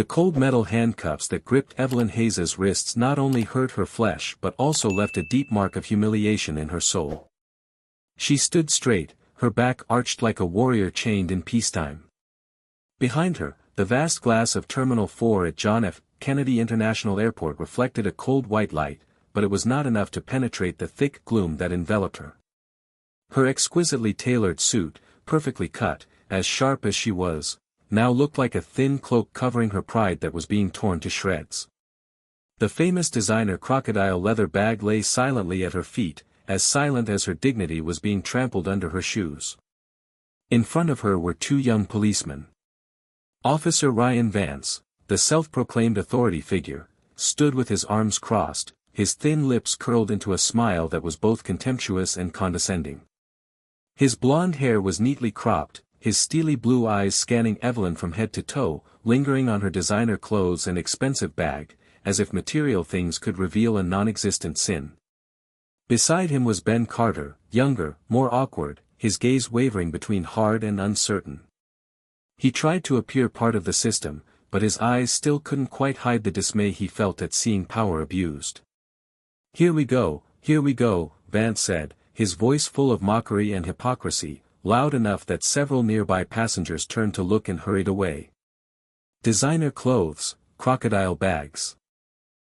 The cold metal handcuffs that gripped Evelyn Hayes's wrists not only hurt her flesh but also left a deep mark of humiliation in her soul. She stood straight, her back arched like a warrior chained in peacetime. Behind her, the vast glass of Terminal 4 at John F. Kennedy International Airport reflected a cold white light, but it was not enough to penetrate the thick gloom that enveloped her. Her exquisitely tailored suit, perfectly cut, as sharp as she was, now looked like a thin cloak covering her pride that was being torn to shreds. The famous designer crocodile leather bag lay silently at her feet, as silent as her dignity was being trampled under her shoes. In front of her were two young policemen. Officer Ryan Vance, the self-proclaimed authority figure, stood with his arms crossed, his thin lips curled into a smile that was both contemptuous and condescending. His blonde hair was neatly cropped, his steely blue eyes scanning Evelyn from head to toe, lingering on her designer clothes and expensive bag, as if material things could reveal a non-existent sin. Beside him was Ben Carter, younger, more awkward, his gaze wavering between hard and uncertain. He tried to appear part of the system, but his eyes still couldn't quite hide the dismay he felt at seeing power abused. Here we go," Vance said, his voice full of mockery and hypocrisy, loud enough that several nearby passengers turned to look and hurried away. "Designer clothes, crocodile bags.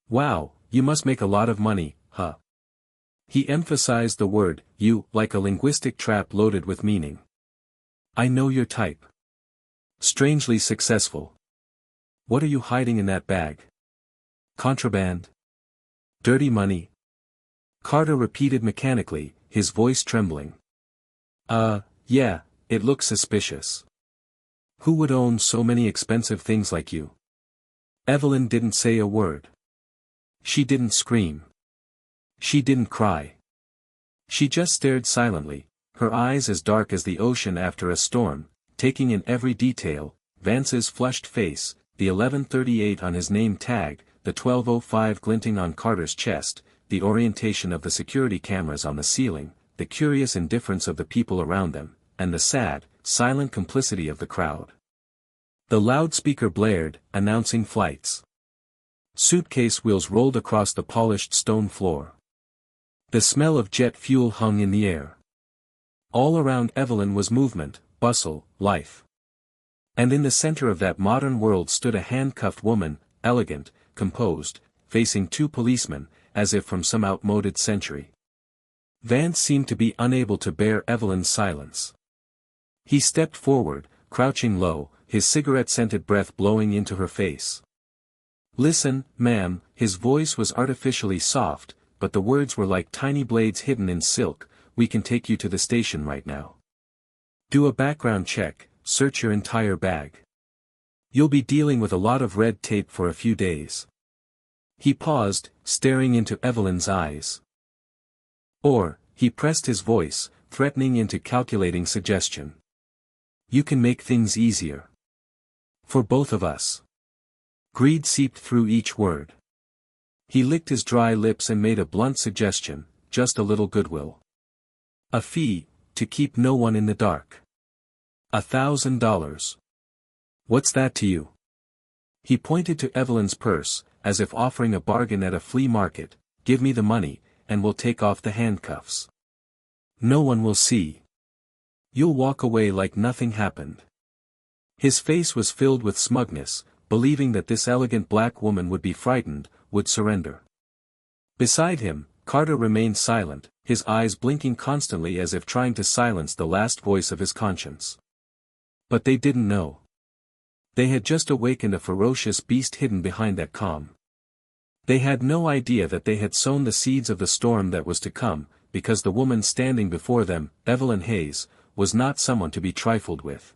Wow, you must make a lot of money, huh?" He emphasized the word, "you," like a linguistic trap loaded with meaning. "I know your type. Strangely successful. What are you hiding in that bag? Contraband? Dirty money?" Carter repeated mechanically, his voice trembling. Yeah, it looks suspicious. Who would own so many expensive things like you?" Evelyn didn't say a word. She didn't scream. She didn't cry. She just stared silently, her eyes as dark as the ocean after a storm, taking in every detail, Vance's flushed face, the 1138 on his name tag, the 1205 glinting on Carter's chest, the orientation of the security cameras on the ceiling, the curious indifference of the people around them, and the sad, silent complicity of the crowd. The loudspeaker blared, announcing flights. Suitcase wheels rolled across the polished stone floor. The smell of jet fuel hung in the air. All around Evelyn was movement, bustle, life. And in the center of that modern world stood a handcuffed woman, elegant, composed, facing two policemen, as if from some outmoded century. Vance seemed to be unable to bear Evelyn's silence. He stepped forward, crouching low, his cigarette-scented breath blowing into her face. "Listen, ma'am," his voice was artificially soft, but the words were like tiny blades hidden in silk, "we can take you to the station right now. Do a background check, search your entire bag. You'll be dealing with a lot of red tape for a few days." He paused, staring into Evelyn's eyes. "Or," he pressed his voice, threatening into calculating suggestion. "You can make things easier. For both of us." Greed seeped through each word. He licked his dry lips and made a blunt suggestion, just a little goodwill. "A fee, to keep no one in the dark. $1,000. What's that to you?" He pointed to Evelyn's purse, as if offering a bargain at a flea market. "Give me the money, and we'll take off the handcuffs. No one will see. You'll walk away like nothing happened." His face was filled with smugness, believing that this elegant black woman would be frightened, would surrender. Beside him, Carter remained silent, his eyes blinking constantly as if trying to silence the last voice of his conscience. But they didn't know. They had just awakened a ferocious beast hidden behind that calm. They had no idea that they had sown the seeds of the storm that was to come, because the woman standing before them, Evelyn Hayes, was not someone to be trifled with.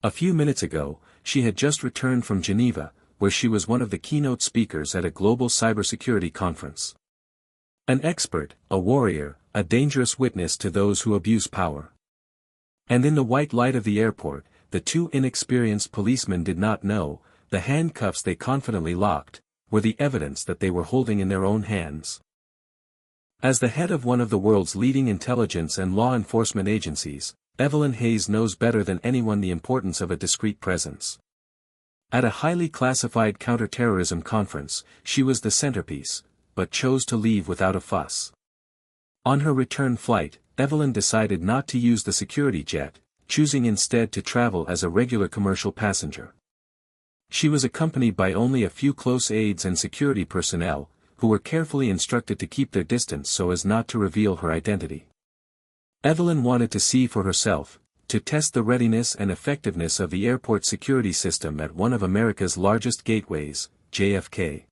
A few minutes ago, she had just returned from Geneva, where she was one of the keynote speakers at a global cybersecurity conference. An expert, a warrior, a dangerous witness to those who abuse power. And in the white light of the airport, the two inexperienced policemen did not know, the handcuffs they confidently locked, were the evidence that they were holding in their own hands. As the head of one of the world's leading intelligence and law enforcement agencies, Evelyn Hayes knows better than anyone the importance of a discreet presence. At a highly classified counterterrorism conference, she was the centerpiece, but chose to leave without a fuss. On her return flight, Evelyn decided not to use the security jet, choosing instead to travel as a regular commercial passenger. She was accompanied by only a few close aides and security personnel, who were carefully instructed to keep their distance so as not to reveal her identity. Evelyn wanted to see for herself, to test the readiness and effectiveness of the airport security system at one of America's largest gateways, JFK.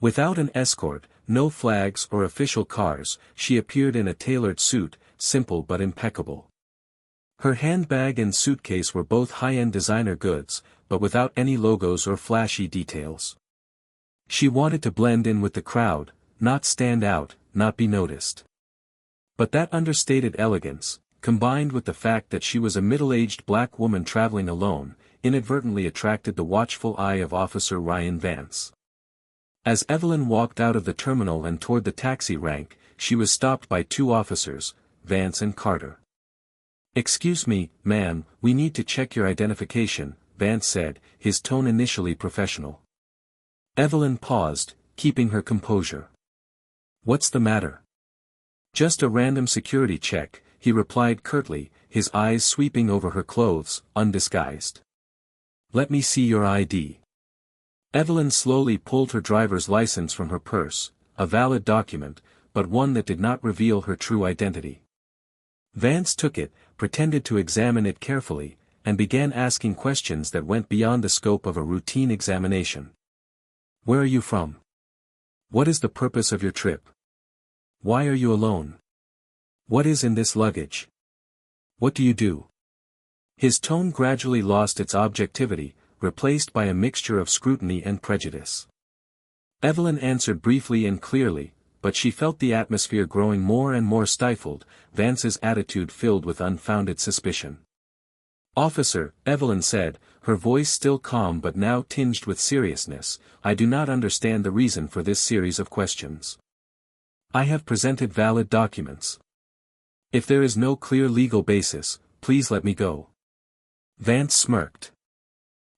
Without an escort, no flags or official cars, she appeared in a tailored suit, simple but impeccable. Her handbag and suitcase were both high-end designer goods, but without any logos or flashy details. She wanted to blend in with the crowd, not stand out, not be noticed. But that understated elegance, combined with the fact that she was a middle-aged black woman traveling alone, inadvertently attracted the watchful eye of Officer Ryan Vance. As Evelyn walked out of the terminal and toward the taxi rank, she was stopped by two officers, Vance and Carter. "Excuse me, ma'am, we need to check your identification," Vance said, his tone initially professional. Evelyn paused, keeping her composure. "What's the matter?" "Just a random security check," he replied curtly, his eyes sweeping over her clothes, undisguised. "Let me see your ID." Evelyn slowly pulled her driver's license from her purse, a valid document, but one that did not reveal her true identity. Vance took it, pretended to examine it carefully, and began asking questions that went beyond the scope of a routine examination. "Where are you from? What is the purpose of your trip? Why are you alone? What is in this luggage? What do you do?" His tone gradually lost its objectivity, replaced by a mixture of scrutiny and prejudice. Evelyn answered briefly and clearly, but she felt the atmosphere growing more and more stifled, Vance's attitude filled with unfounded suspicion. "Officer," Evelyn said, her voice still calm but now tinged with seriousness, "I do not understand the reason for this series of questions. I have presented valid documents. If there is no clear legal basis, please let me go." Vance smirked.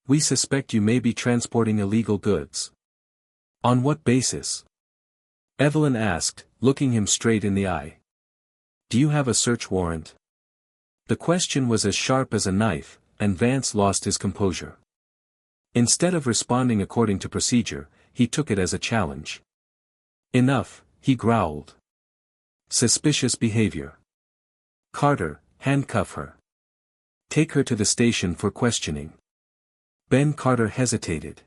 "We suspect you may be transporting illegal goods." "On what basis?" Evelyn asked, looking him straight in the eye. "Do you have a search warrant?" The question was as sharp as a knife, and Vance lost his composure. Instead of responding according to procedure, he took it as a challenge. "Enough," he growled. "Suspicious behavior. Carter, handcuff her. Take her to the station for questioning." Ben Carter hesitated.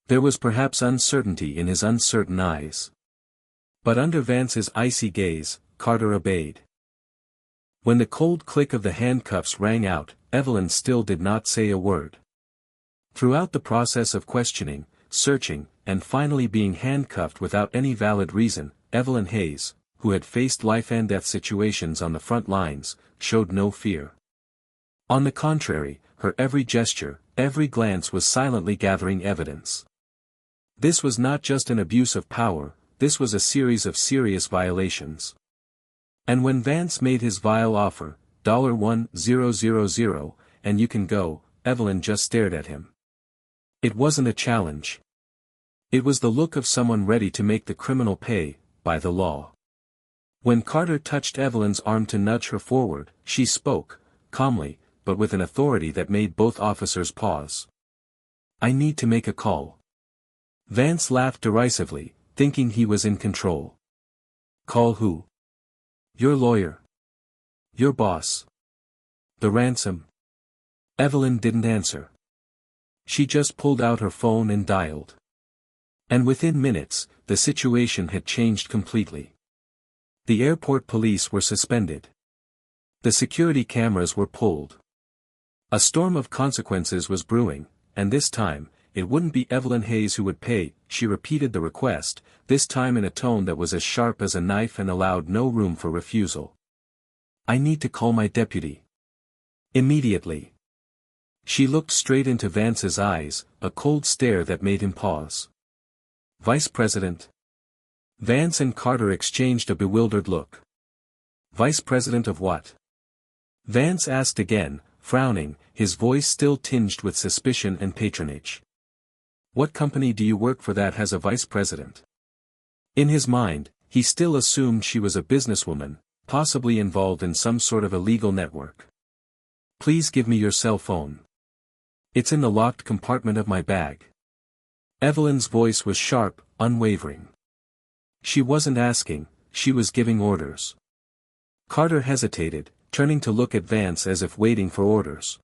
There was perhaps uncertainty in his uncertain eyes. But under Vance's icy gaze, Carter obeyed. When the cold click of the handcuffs rang out, Evelyn still did not say a word. Throughout the process of questioning, searching, and finally being handcuffed without any valid reason, Evelyn Hayes, who had faced life-and-death situations on the front lines, showed no fear. On the contrary, her every gesture, every glance was silently gathering evidence. This was not just an abuse of power, this was a series of serious violations. And when Vance made his vile offer, $1,000, and you can go, Evelyn just stared at him. It wasn't a challenge. It was the look of someone ready to make the criminal pay, by the law. When Carter touched Evelyn's arm to nudge her forward, she spoke, calmly, but with an authority that made both officers pause. "I need to make a call." Vance laughed derisively, thinking he was in control. "Call who?" "Your lawyer. Your boss." "The ransom?" Evelyn didn't answer. She just pulled out her phone and dialed. And within minutes, the situation had changed completely. The airport police were suspended. The security cameras were pulled. A storm of consequences was brewing, and this time, it wouldn't be Evelyn Hayes who would pay. She repeated the request, this time in a tone that was as sharp as a knife and allowed no room for refusal. "I need to call my deputy. Immediately." She looked straight into Vance's eyes, a cold stare that made him pause. "Vice President?" Vance and Carter exchanged a bewildered look. "Vice President of what?" Vance asked again, frowning, his voice still tinged with suspicion and patronage. What company do you work for that has a vice president? In his mind, he still assumed she was a businesswoman, possibly involved in some sort of illegal network. Please give me your cell phone. It's in the locked compartment of my bag. Evelyn's voice was sharp, unwavering. She wasn't asking, she was giving orders. Carter hesitated, turning to look at Vance as if waiting for orders.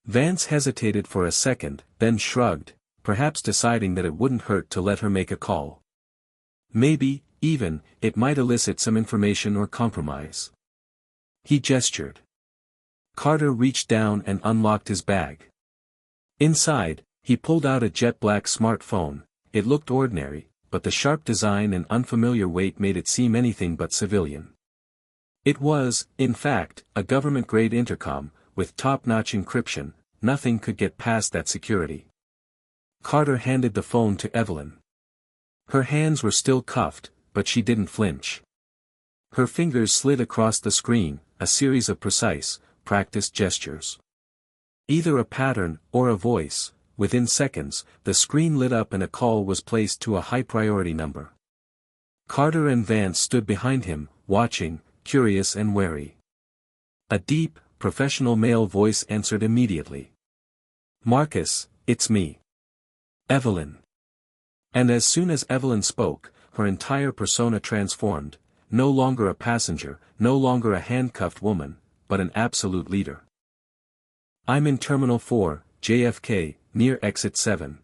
Vance hesitated for a second, then shrugged, perhaps deciding that it wouldn't hurt to let her make a call. Maybe, even, it might elicit some information or compromise. He gestured. Carter reached down and unlocked his bag. Inside, he pulled out a jet-black smartphone. It looked ordinary, but the sharp design and unfamiliar weight made it seem anything but civilian. It was, in fact, a government-grade intercom, with top-notch encryption. Nothing could get past that security. Carter handed the phone to Evelyn. Her hands were still cuffed, but she didn't flinch. Her fingers slid across the screen, a series of precise, practiced gestures. Either a pattern, or a voice. Within seconds, the screen lit up and a call was placed to a high-priority number. Carter and Vance stood behind him, watching, curious and wary. A deep, professional male voice answered immediately. Marcus, it's me. Evelyn. And as soon as Evelyn spoke, her entire persona transformed, no longer a passenger, no longer a handcuffed woman, but an absolute leader. I'm in Terminal 4, JFK, near Exit 7.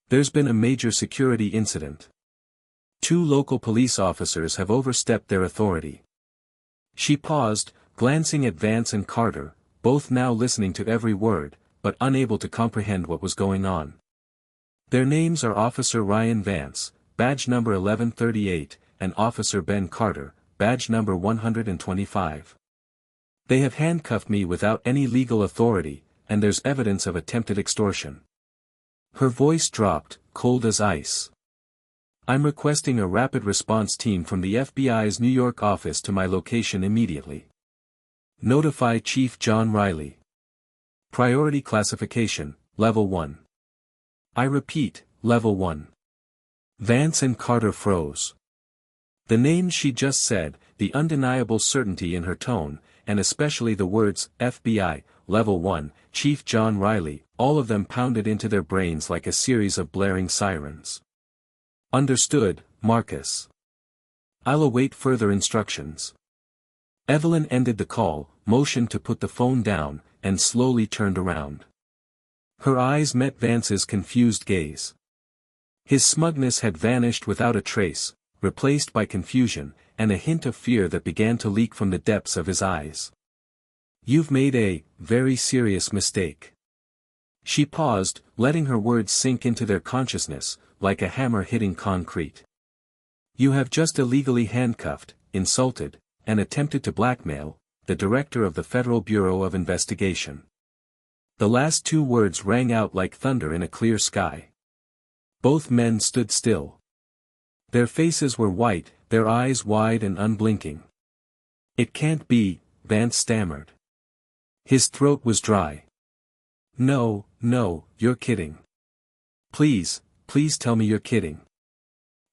There's been a major security incident. 2 local police officers have overstepped their authority. She paused, glancing at Vance and Carter, both now listening to every word, but unable to comprehend what was going on. Their names are Officer Ryan Vance, badge number 1138, and Officer Ben Carter, badge number 125. They have handcuffed me without any legal authority, and there's evidence of attempted extortion. Her voice dropped, cold as ice. I'm requesting a rapid response team from the FBI's New York office to my location immediately. Notify Chief John Riley. Priority classification, Level 1. I repeat, Level 1. Vance and Carter froze. The names she just said, the undeniable certainty in her tone, and especially the words, FBI, Level 1, Chief John Riley, all of them pounded into their brains like a series of blaring sirens. Understood, Marcus. I'll await further instructions. Evelyn ended the call, motioned to put the phone down, and slowly turned around. Her eyes met Vance's confused gaze. His smugness had vanished without a trace, replaced by confusion, and a hint of fear that began to leak from the depths of his eyes. You've made a very serious mistake. She paused, letting her words sink into their consciousness, like a hammer hitting concrete. You have just illegally handcuffed, insulted, and attempted to blackmail the director of the Federal Bureau of Investigation. The last 2 words rang out like thunder in a clear sky. Both men stood still. Their faces were white, their eyes wide and unblinking. It can't be, Vance stammered. His throat was dry. No, you're kidding. Please tell me you're kidding.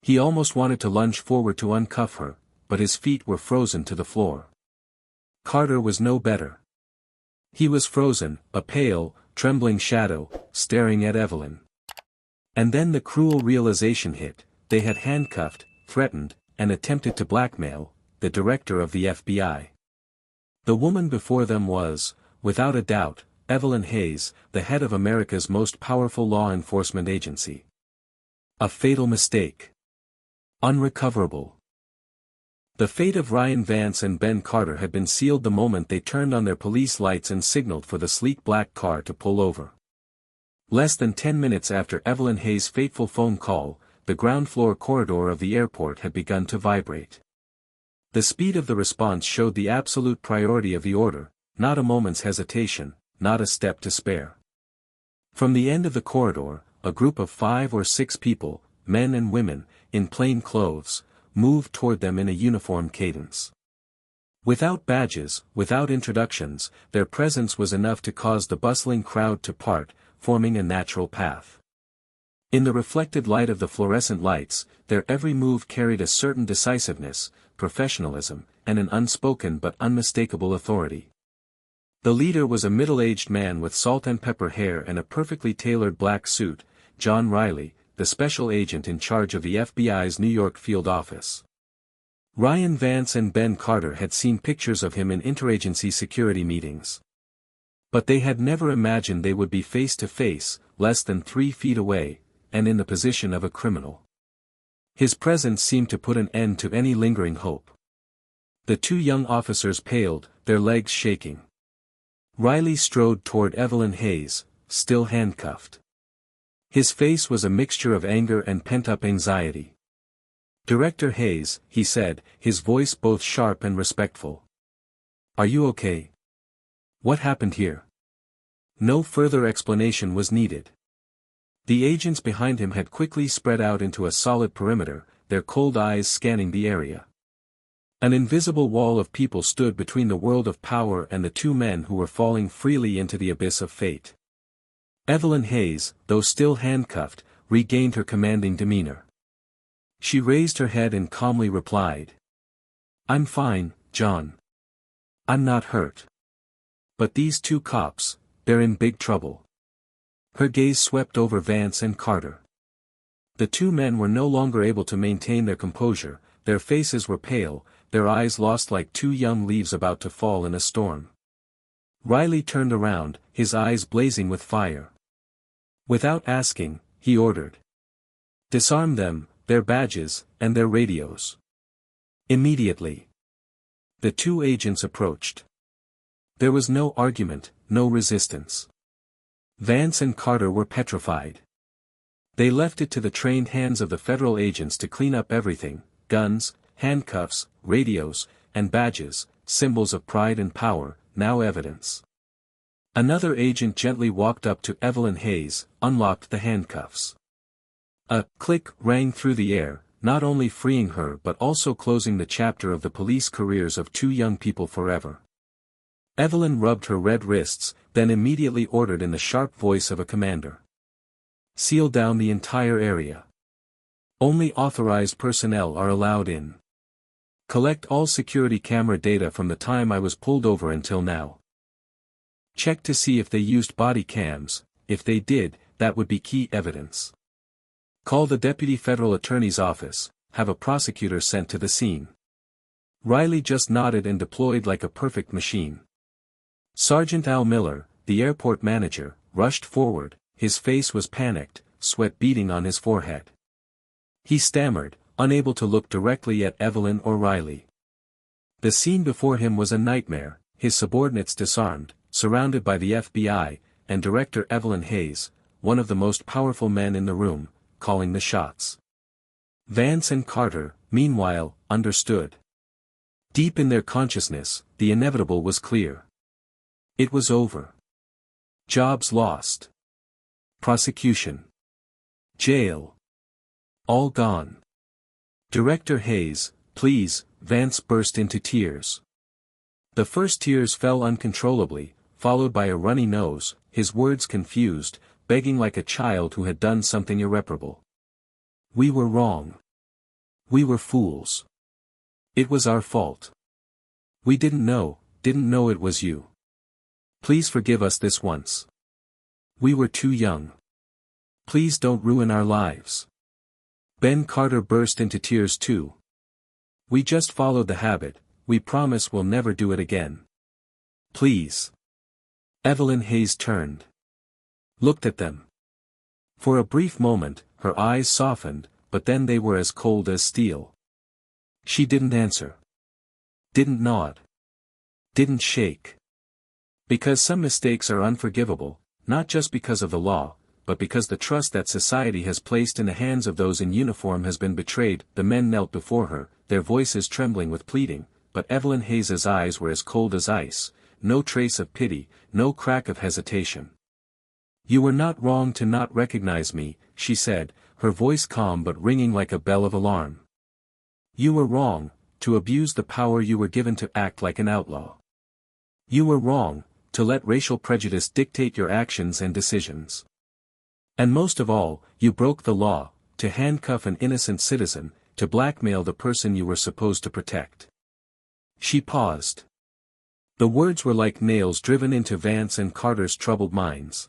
He almost wanted to lunge forward to uncuff her, but his feet were frozen to the floor. Carter was no better. He was frozen, a pale, trembling shadow, staring at Evelyn. And then the cruel realization hit, they had handcuffed, threatened, and attempted to blackmail the director of the FBI. The woman before them was, without a doubt, Evelyn Hayes, the head of America's most powerful law enforcement agency. A fatal mistake. Unrecoverable. The fate of Ryan Vance and Ben Carter had been sealed the moment they turned on their police lights and signaled for the sleek black car to pull over. Less than 10 minutes after Evelyn Hayes' fateful phone call, the ground floor corridor of the airport had begun to vibrate. The speed of the response showed the absolute priority of the order, not a moment's hesitation, not a step to spare. From the end of the corridor, a group of 5 or 6 people, men and women, in plain clothes, moved toward them in a uniform cadence. Without badges, without introductions, their presence was enough to cause the bustling crowd to part, forming a natural path. In the reflected light of the fluorescent lights, their every move carried a certain decisiveness, professionalism, and an unspoken but unmistakable authority. The leader was a middle-aged man with salt and pepper hair and a perfectly tailored black suit, John Riley, the special agent in charge of the FBI's New York field office. Ryan Vance and Ben Carter had seen pictures of him in interagency security meetings. But they had never imagined they would be face to face, less than 3 feet away, and in the position of a criminal. His presence seemed to put an end to any lingering hope. The 2 young officers paled, their legs shaking. Riley strode toward Evelyn Hayes, still handcuffed. His face was a mixture of anger and pent-up anxiety. "Director Hayes," he said, his voice both sharp and respectful. "Are you okay? What happened here?" No further explanation was needed. The agents behind him had quickly spread out into a solid perimeter, their cold eyes scanning the area. An invisible wall of people stood between the world of power and the 2 men who were falling freely into the abyss of fate. Evelyn Hayes, though still handcuffed, regained her commanding demeanor. She raised her head and calmly replied. "I'm fine, John. I'm not hurt. But these 2 cops, they're in big trouble." Her gaze swept over Vance and Carter. The 2 men were no longer able to maintain their composure, their faces were pale, their eyes lost like 2 young leaves about to fall in a storm. Riley turned around, his eyes blazing with fire. Without asking, he ordered. "Disarm them, their badges, and their radios." Immediately. The 2 agents approached. There was no argument, no resistance. Vance and Carter were petrified. They left it to the trained hands of the federal agents to clean up everything: guns, handcuffs, radios, and badges, symbols of pride and power, now evidence. Another agent gently walked up to Evelyn Hayes, unlocked the handcuffs. A click rang through the air, not only freeing her but also closing the chapter of the police careers of 2 young people forever. Evelyn rubbed her red wrists, then immediately ordered in the sharp voice of a commander. "Seal down the entire area. Only authorized personnel are allowed in. Collect all security camera data from the time I was pulled over until now. Check to see if they used body cams. If they did, that would be key evidence. Call the Deputy Federal Attorney's Office, have a prosecutor sent to the scene." Riley just nodded and deployed like a perfect machine. Sergeant Al Miller, the airport manager, rushed forward, his face was panicked, sweat beading on his forehead. He stammered, unable to look directly at Evelyn or Riley. The scene before him was a nightmare, his subordinates disarmed, surrounded by the FBI, and Director Evelyn Hayes, one of the most powerful men in the room, calling the shots. Vance and Carter, meanwhile, understood. Deep in their consciousness, the inevitable was clear. It was over. Jobs lost. Prosecution. Jail. All gone. "Director Hayes, please," Vance burst into tears. The first tears fell uncontrollably, followed by a runny nose, his words confused, begging like a child who had done something irreparable. "We were wrong. We were fools. It was our fault. We didn't know it was you. Please forgive us this once. We were too young. Please don't ruin our lives." Ben Carter burst into tears too. "We just followed the habit, we promise we'll never do it again. Please." Evelyn Hayes turned. Looked at them. For a brief moment, her eyes softened, but then they were as cold as steel. She didn't answer. Didn't nod. Didn't shake. Because some mistakes are unforgivable, not just because of the law, but because the trust that society has placed in the hands of those in uniform has been betrayed. The men knelt before her, their voices trembling with pleading, but Evelyn Hayes's eyes were as cold as ice, no trace of pity, no crack of hesitation. "You were not wrong to not recognize me," she said, her voice calm but ringing like a bell of alarm. "You were wrong, to abuse the power you were given to act like an outlaw. You were wrong, to let racial prejudice dictate your actions and decisions. And most of all, you broke the law, to handcuff an innocent citizen, to blackmail the person you were supposed to protect. She paused. The words were like nails driven into Vance and Carter's troubled minds.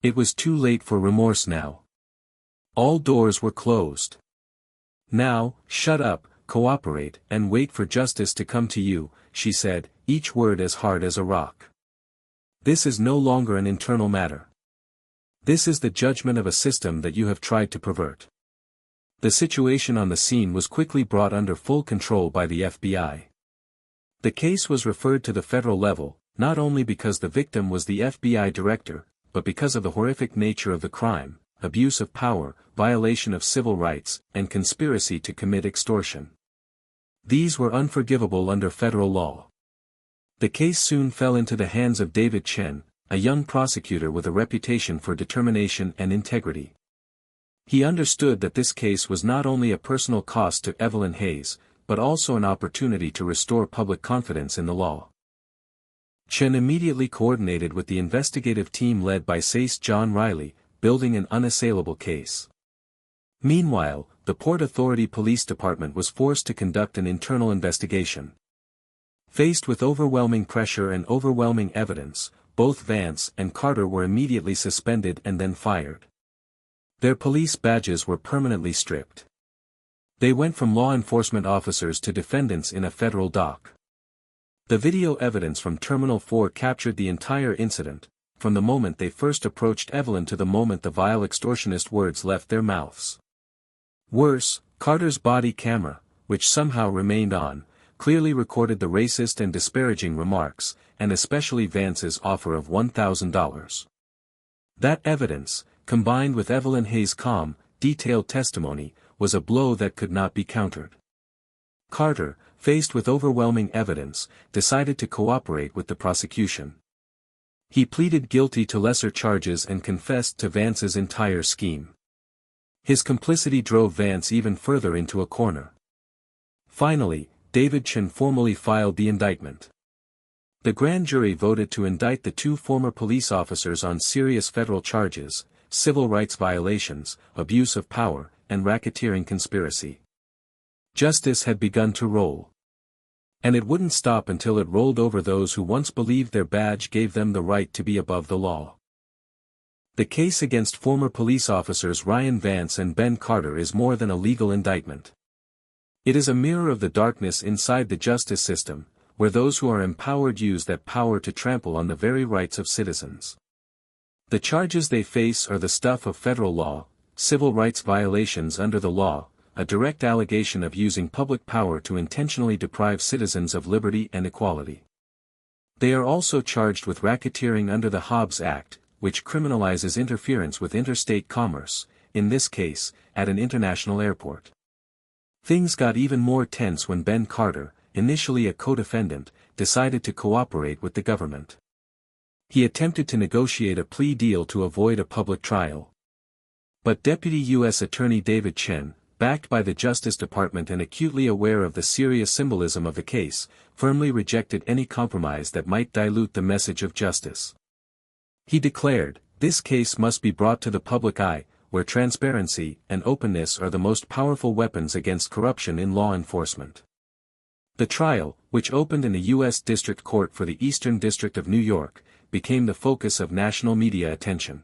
It was too late for remorse now. All doors were closed. Now, shut up, cooperate, and wait for justice to come to you, she said, each word as hard as a rock. This is no longer an internal matter. This is the judgment of a system that you have tried to pervert. The situation on the scene was quickly brought under full control by the FBI. The case was referred to the federal level, not only because the victim was the FBI director, but because of the horrific nature of the crime, abuse of power, violation of civil rights, and conspiracy to commit extortion. These were unforgivable under federal law. The case soon fell into the hands of David Chen, a young prosecutor with a reputation for determination and integrity. He understood that this case was not only a personal cost to Evelyn Hayes, but also an opportunity to restore public confidence in the law. Chen immediately coordinated with the investigative team led by SACE John Riley, building an unassailable case. Meanwhile, the Port Authority Police Department was forced to conduct an internal investigation. Faced with overwhelming pressure and overwhelming evidence, both Vance and Carter were immediately suspended and then fired. Their police badges were permanently stripped. They went from law enforcement officers to defendants in a federal dock. The video evidence from Terminal 4 captured the entire incident, from the moment they first approached Evelyn to the moment the vile extortionist words left their mouths. Worse, Carter's body camera, which somehow remained on, clearly recorded the racist and disparaging remarks, and especially Vance's offer of $1,000. That evidence, combined with Evelyn Hayes' calm, detailed testimony, was a blow that could not be countered. Carter, faced with overwhelming evidence, decided to cooperate with the prosecution. He pleaded guilty to lesser charges and confessed to Vance's entire scheme. His complicity drove Vance even further into a corner. Finally, David Chen formally filed the indictment. The grand jury voted to indict the two former police officers on serious federal charges, civil rights violations, abuse of power, and racketeering conspiracy. Justice had begun to roll. And it wouldn't stop until it rolled over those who once believed their badge gave them the right to be above the law. The case against former police officers Ryan Vance and Ben Carter is more than a legal indictment. It is a mirror of the darkness inside the justice system, where those who are empowered use that power to trample on the very rights of citizens. The charges they face are the stuff of federal law, civil rights violations under the law, a direct allegation of using public power to intentionally deprive citizens of liberty and equality. They are also charged with racketeering under the Hobbs Act, which criminalizes interference with interstate commerce, in this case, at an international airport. Things got even more tense when Ben Carter, initially a co-defendant, decided to cooperate with the government. He attempted to negotiate a plea deal to avoid a public trial. But Deputy U.S. Attorney David Chen, backed by the Justice Department and acutely aware of the serious symbolism of the case, firmly rejected any compromise that might dilute the message of justice. He declared, "This case must be brought to the public eye, where transparency and openness are the most powerful weapons against corruption in law enforcement." The trial, which opened in the U.S. District Court for the Eastern District of New York, became the focus of national media attention.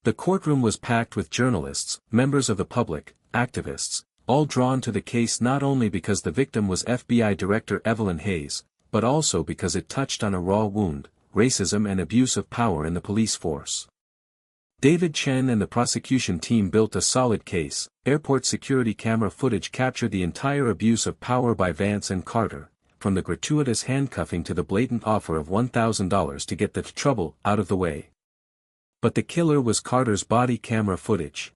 The courtroom was packed with journalists, members of the public, activists, all drawn to the case not only because the victim was FBI Director Evelyn Hayes, but also because it touched on a raw wound, racism and abuse of power in the police force. David Chen and the prosecution team built a solid case. Airport security camera footage captured the entire abuse of power by Vance and Carter, from the gratuitous handcuffing to the blatant offer of $1,000 to get the trouble out of the way. But the killer was Carter's body camera footage.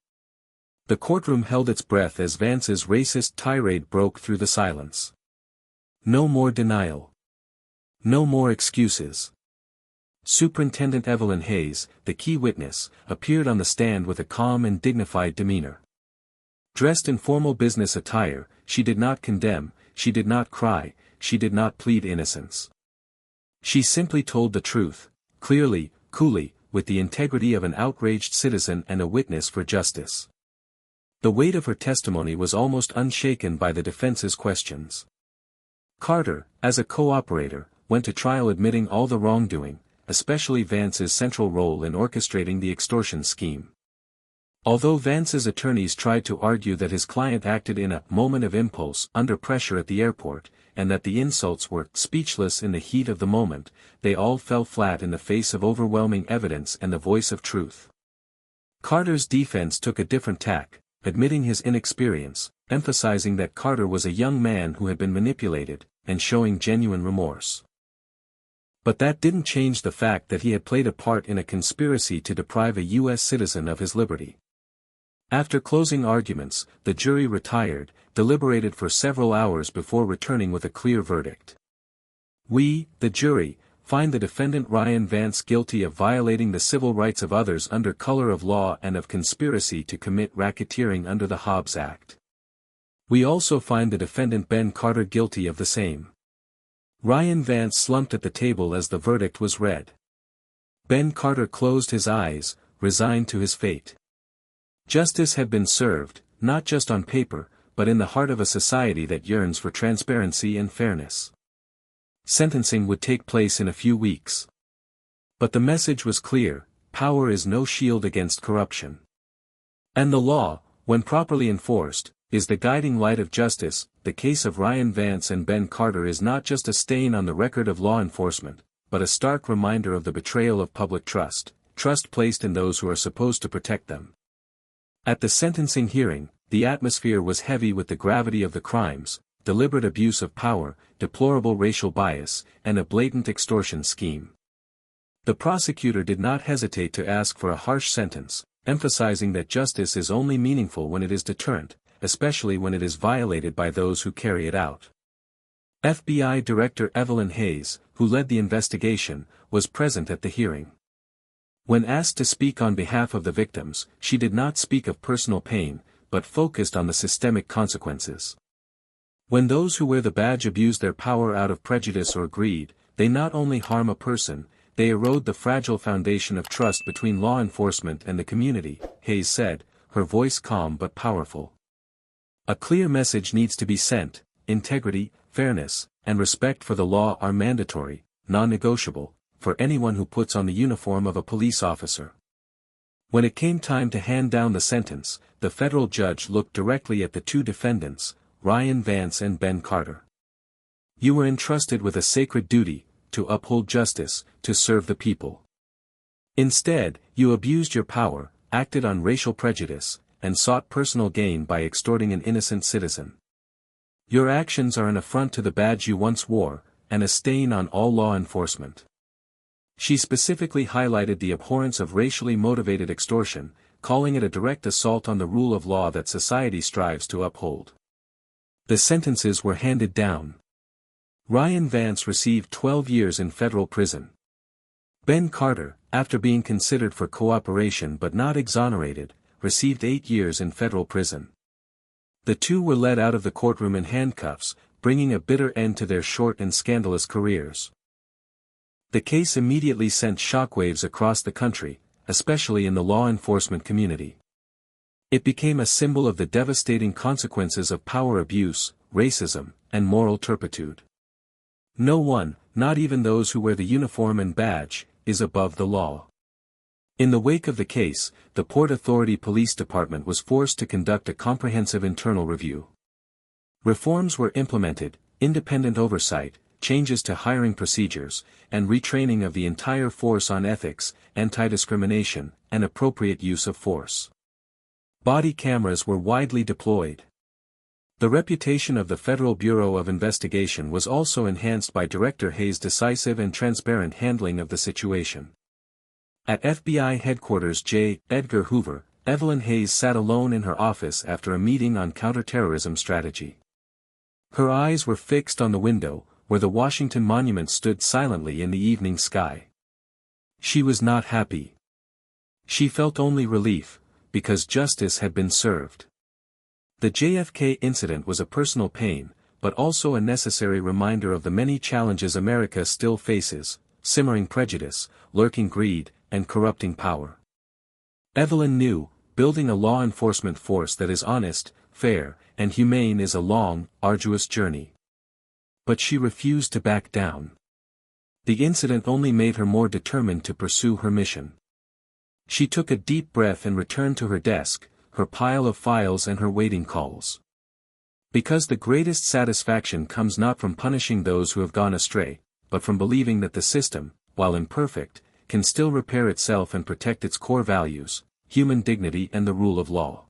The courtroom held its breath as Vance's racist tirade broke through the silence. No more denial. No more excuses. Superintendent Evelyn Hayes, the key witness, appeared on the stand with a calm and dignified demeanor. Dressed in formal business attire, she did not condemn, she did not cry, she did not plead innocence. She simply told the truth, clearly, coolly, with the integrity of an outraged citizen and a witness for justice. The weight of her testimony was almost unshaken by the defense's questions. Carter, as a cooperator, went to trial admitting all the wrongdoing, especially Vance's central role in orchestrating the extortion scheme. Although Vance's attorneys tried to argue that his client acted in a moment of impulse under pressure at the airport, and that the insults were speechless in the heat of the moment, they all fell flat in the face of overwhelming evidence and the voice of truth. Carter's defense took a different tack, admitting his inexperience, emphasizing that Carter was a young man who had been manipulated, and showing genuine remorse. But that didn't change the fact that he had played a part in a conspiracy to deprive a U.S. citizen of his liberty. After closing arguments, the jury retired, deliberated for several hours before returning with a clear verdict. We, the jury, find the defendant Ryan Vance guilty of violating the civil rights of others under color of law and of conspiracy to commit racketeering under the Hobbs Act. We also find the defendant Ben Carter guilty of the same. Ryan Vance slumped at the table as the verdict was read. Ben Carter closed his eyes, resigned to his fate. Justice had been served, not just on paper, but in the heart of a society that yearns for transparency and fairness. Sentencing would take place in a few weeks. But the message was clear: power is no shield against corruption. And the law, when properly enforced, is the guiding light of justice. The case of Ryan Vance and Ben Carter is not just a stain on the record of law enforcement, but a stark reminder of the betrayal of public trust placed in those who are supposed to protect them. At the sentencing hearing, the atmosphere was heavy with the gravity of the crimes, deliberate abuse of power, deplorable racial bias, and a blatant extortion scheme. The prosecutor did not hesitate to ask for a harsh sentence, emphasizing that justice is only meaningful when it is deterrent, especially when it is violated by those who carry it out. FBI Director Evelyn Hayes, who led the investigation, was present at the hearing. When asked to speak on behalf of the victims, she did not speak of personal pain, but focused on the systemic consequences. When those who wear the badge abuse their power out of prejudice or greed, they not only harm a person, they erode the fragile foundation of trust between law enforcement and the community, Hayes said, her voice calm but powerful. A clear message needs to be sent: integrity, fairness, and respect for the law are mandatory, non-negotiable, for anyone who puts on the uniform of a police officer. When it came time to hand down the sentence, the federal judge looked directly at the two defendants, Ryan Vance and Ben Carter. You were entrusted with a sacred duty, to uphold justice, to serve the people. Instead, you abused your power, acted on racial prejudice, and sought personal gain by extorting an innocent citizen. Your actions are an affront to the badge you once wore, and a stain on all law enforcement. She specifically highlighted the abhorrence of racially motivated extortion, calling it a direct assault on the rule of law that society strives to uphold. The sentences were handed down. Ryan Vance received 12 years in federal prison. Ben Carter, after being considered for cooperation but not exonerated, received 8 years in federal prison. The two were led out of the courtroom in handcuffs, bringing a bitter end to their short and scandalous careers. The case immediately sent shockwaves across the country, especially in the law enforcement community. It became a symbol of the devastating consequences of power abuse, racism, and moral turpitude. No one, not even those who wear the uniform and badge, is above the law. In the wake of the case, the Port Authority Police Department was forced to conduct a comprehensive internal review. Reforms were implemented: independent oversight, changes to hiring procedures, and retraining of the entire force on ethics, anti-discrimination, and appropriate use of force. Body cameras were widely deployed. The reputation of the Federal Bureau of Investigation was also enhanced by Director Hayes' decisive and transparent handling of the situation. At FBI headquarters J. Edgar Hoover, Evelyn Hayes sat alone in her office after a meeting on counterterrorism strategy. Her eyes were fixed on the window, where the Washington Monument stood silently in the evening sky. She was not happy. She felt only relief, because justice had been served. The JFK incident was a personal pain, but also a necessary reminder of the many challenges America still faces: simmering prejudice, lurking greed, and corrupting power. Evelyn knew, building a law enforcement force that is honest, fair, and humane is a long, arduous journey. But she refused to back down. The incident only made her more determined to pursue her mission. She took a deep breath and returned to her desk, her pile of files and her waiting calls. Because the greatest satisfaction comes not from punishing those who have gone astray, but from believing that the system, while imperfect, can still repair itself and protect its core values: human dignity and the rule of law.